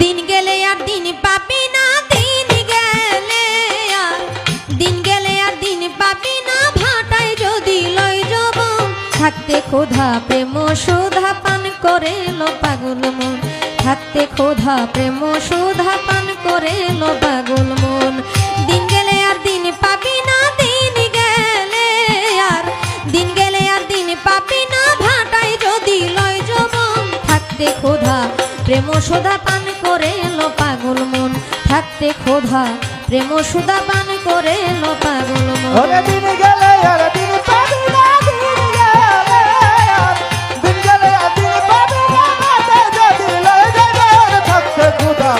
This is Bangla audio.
দিন গেলে আর দিন পাবি না, দিন গেলে আর দিন গেলে আর দিন পাবি না, ভাটায় যদি লয় যৌবন। থাকতে ক্ষুধা প্রেম সুধা পান করে লো পাগল মন, থাকতে ক্ষুধা প্রেম সুধা পান করে লো পাগল মন। দিন গেলে আর দিন পাবি না, দিন গেলে আর দিন গেলে আর দিন পাবি না, ভাটায় যদি লয় যৌবন। থাকতে ক্ষুধা প্রেম সুধা পান করে লো পাগল মন, থাকতে ক্ষুধা প্রেম সুধা পান করে লো পাগল মন। দিন গেলে আর দিন পাবি না, দিন গেলে আর দিন গেলে আর দিন পাবি না, ভাটায় যদি লয় যৌবন। থাকতে ক্ষুধা